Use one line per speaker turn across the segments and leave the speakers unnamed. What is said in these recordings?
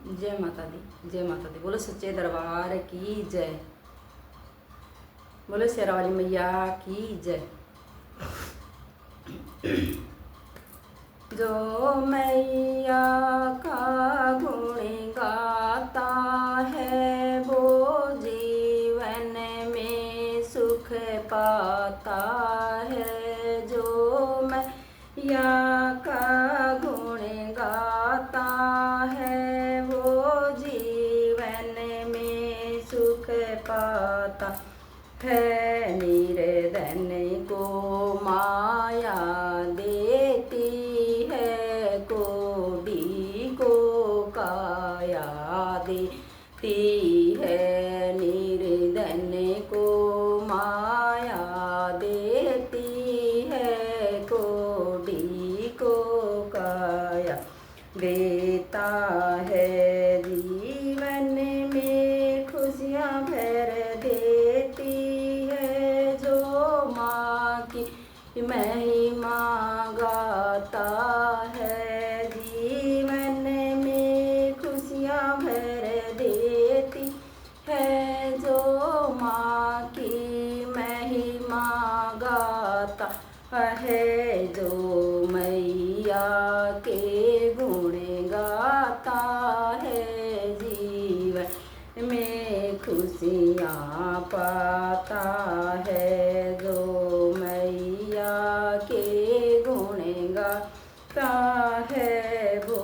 जय माता दी, जय माता दी। बोलो सच्चे दरबार की जय, बोलो शेरा वाली मैया की जय। जो मैया का गुण गाता है वो जीवन में सुख पाता है। जो मैया का गुण गाता है वो जीवन में सुख पाता है। निर्धन को माया देती है, कोढ़ी को काया देती है। निर्धन को माया देती है, कोढ़ी को काया देता है। जीवन में खुशियाँ भर देती है, जो माँ की महिमा गाता है। जीवन में खुशियाँ भर देती है, जो माँ की महिमा गाता है। जो मैया के गुण गाता है, जीवन में खुशियाँ पाता है। जो मैया के गुण गाता है वो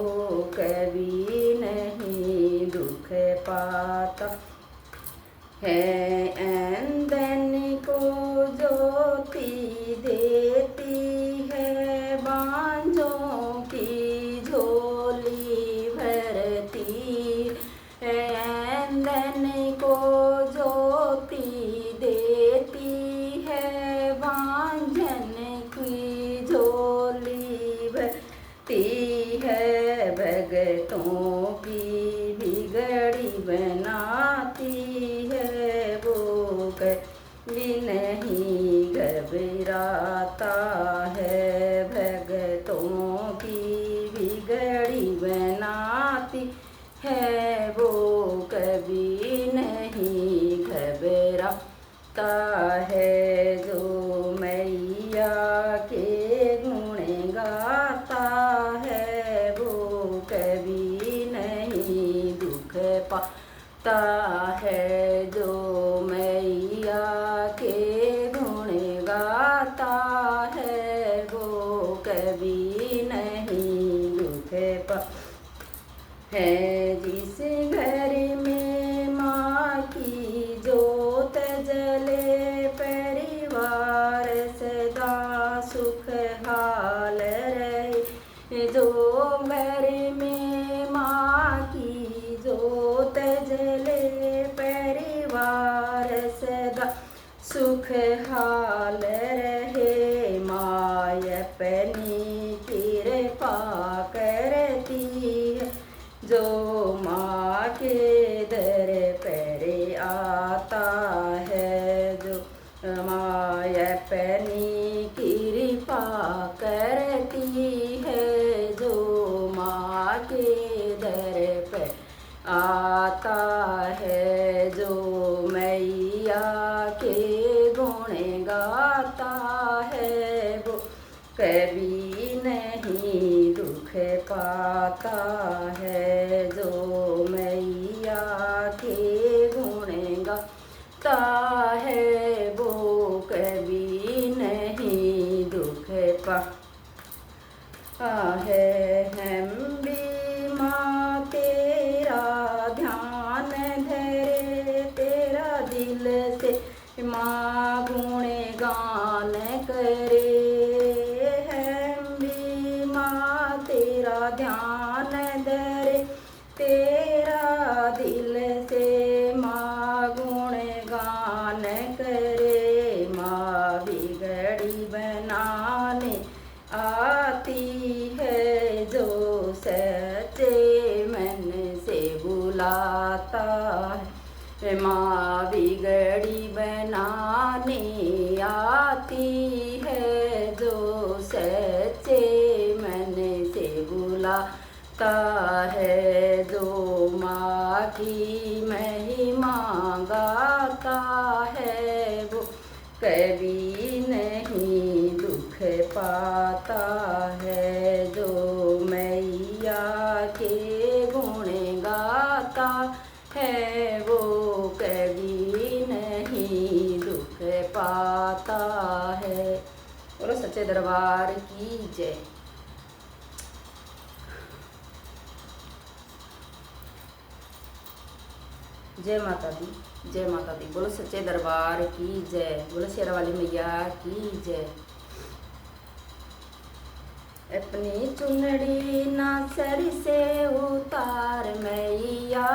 कभी नहीं दुख पाता है। अंधन को ज्योति देती है, बांझों की झोली भरती है। अंधन को ज्योति देती है, बांझन की झोली भरती है। भगतों की बिगड़ी बनाती है, वो कभी नहीं घबराता है। भगतों की बिगड़ी बनाती है, वो कभी नहीं घबराता है। जो मैया के गुण गाता है वो कभी नहीं दुख पाता है। जो मैया के गुण गाता है वो कभी नहीं दुख पाता है। जिस घर में माँ की जोत जले, परिवार सदा सुखहाल रहे। जो घर में माँ की जोत जले, परिवार सदा सुखहाल रहे। माँ अपनी कृपा करती है, जो माँ के दर पर आता है। जो माँ अपनी कृपा करती है, जो माँ के दर पर आता है। जो मैया के गुण गाता है वो कभी नहीं दुख पाता है। जो मैया के गुण गाता है वो कभी नहीं दुख पाता है। हम भी माँ तेरा ध्यान धरे, तेरा दिल से माँ गुण गान करे। तेरा ध्यान धरे, तेरा दिल से माँ गुण गान करे। माँ बिगड़ी बनाने आती है, जो सच्चे मन से बुलाता है। माँ बिगड़ी बनाने आती है, जो सच्चे मन से बुलाता है। जो की महिमा गाता है वो, कभी नहीं दुख पाता है। जो मैया के गुण गाता है वो, कभी नहीं दुख पाता है। बोलो सच्चे दरबार की जय। जय माता दी, जय माता दी। बोलो सच्चे दरबार की जय। बोलो शेरा वाली मैया की जय। अपनी चुनड़ी ना सर से उतार मैया,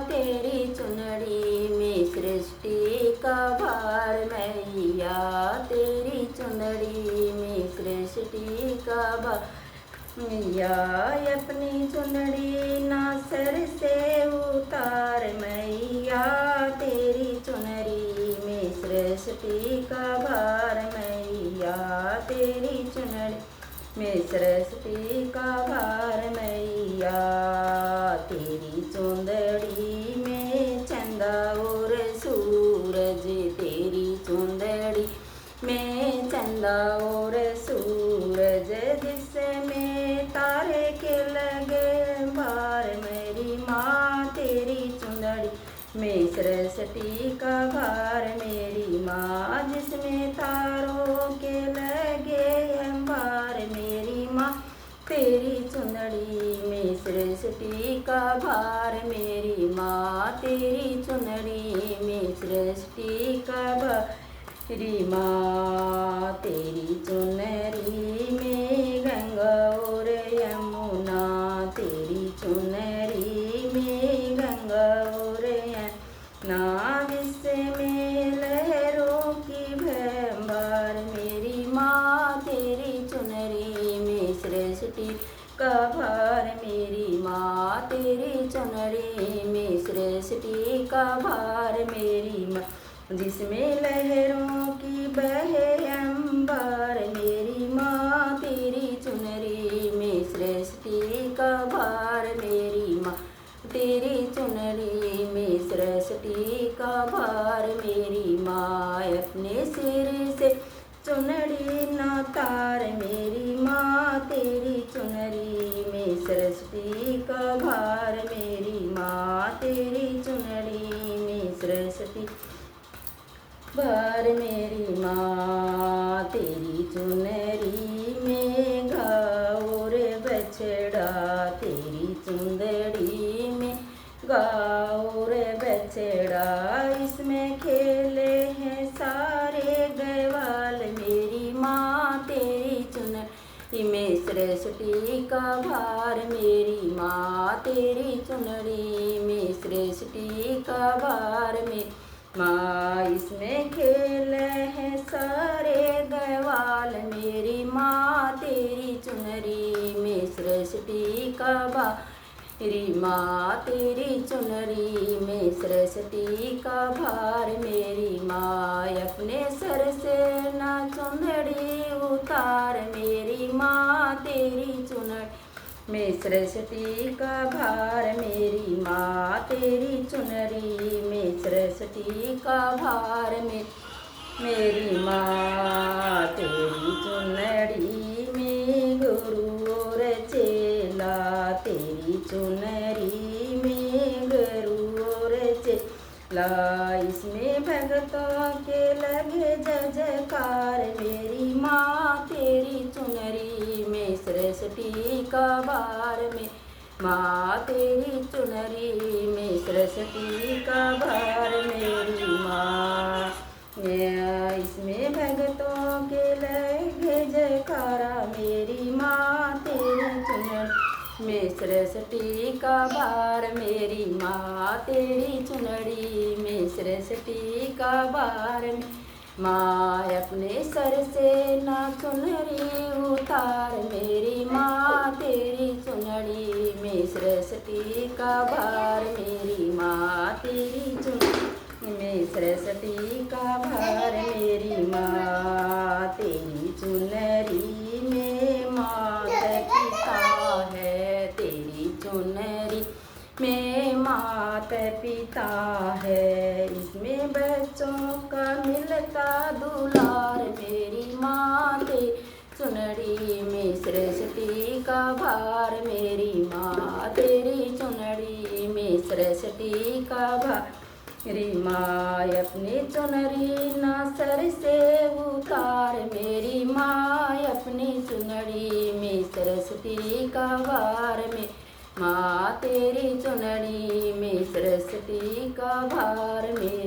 तेरी चुनड़ी में सृष्टि का भार मैया, तेरी चुनड़ी में सृष्टि का भार मैया। अपनी चुनड़ी ना सर से उतार मैया, तेरी चुनरी में सृष्टि का भार मैया, तेरी चुनरी में सृष्टि का भार मैया। तेरी चुंदड़ी में चंदा और सूरज, तेरी चुंदड़ी में चंदा और सूरज, जिसमें तारे के लगे भार मेरी माँ, तेरी चुंदड़ी में सृष्टि का भार मेरी माँ, जिसमें तारों के लगे भार मेरी माँ, तेरी चुनड़ी में सृष्टि का भार मेरी माँ, तेरी चुनड़ी में सृष्टि का भार मेरी माँ। तेरी चुनरी में गंगा और यमुना, तेरी चुनरी में गंगा और यमुना, जिसमें लहरों की भंबार मेरी माँ, तेरी चुनरी में सृष्टि का भार मेरी माँ, तेरी चुनरी में सृष्टि का भार मेरी माँ, जिसमें लहरों की बहे अंबार मेरी माँ, तेरी चुनरी में सृष्टि का भार मेरी माँ, तेरी चुनरी में सृष्टि का भार मेरी माँ। अपने सिर से चुनरी ना तार मेरी माँ, तेरी चुनरी में सृष्टि का भार मेरी माँ, तेरी चुनरी में सृष्टि भार मेरी माँ। तेरी चुनरी में घाव रे बछड़ा, तेरी चुंदड़ी में घाव रे बछड़ा, इसमें खेले हैं सारे गवाल मेरी माँ, तेरी चुनरी में सृष्टि का भार मेरी माँ, तेरी चुनरी में सृष्टि का भार में माँ, इसमें खेल है सारे गवाल मेरी माँ, तेरी चुनरी में सृष्टि का भार मेरी माँ, तेरी चुनरी में सृष्टि का भार मेरी माँ। अपने सर से ना चुनरी उतार मेरी माँ, तेरी चुनरी में सृष्टि का भार मेरी माँ, तेरी चुनरी में सृष्टि का भार में मेरी माँ। तेरी चुनरी में गुरु और चेला, तेरी चुनरी में गुरु और चेला, इसमें भक्तों के लगे जयकार मेरी माँ, तेरी चुनरी में सृष्टि का भार में माँ, तेरी चुनरी में सृष्टि का भार मेरी माँ। इसमें भक्तों के लगे जयकारा मेरी माँ, तेरी चुनरी में सृष्टि का भार मेरी माँ, तेरी चुनरी में सृष्टि का भार माँ। अपने सर से ना चुनरी उतार मेरी माँ, तेरी चुनरी में सृष्टि का भार मेरी माँ, तेरी चुनरी में सृष्टि का भार मेरी माँ। तेरी चुनरी में माता पिता है, तेरी चुनरी में इसमें माता पिता है, इसमें बच्चों का मिलता दुलार। मेरी माँ ते चुनरी में सृष्टि का भार, मेरी माँ तेरी चुनरी में सृष्टि का भार। मेरी माँ अपनी चुनरी ना सर से उतार, मेरी माँ अपनी चुनरी में सृष्टि का भार। में माँ तेरी चुनरी में सृष्टि का भार। में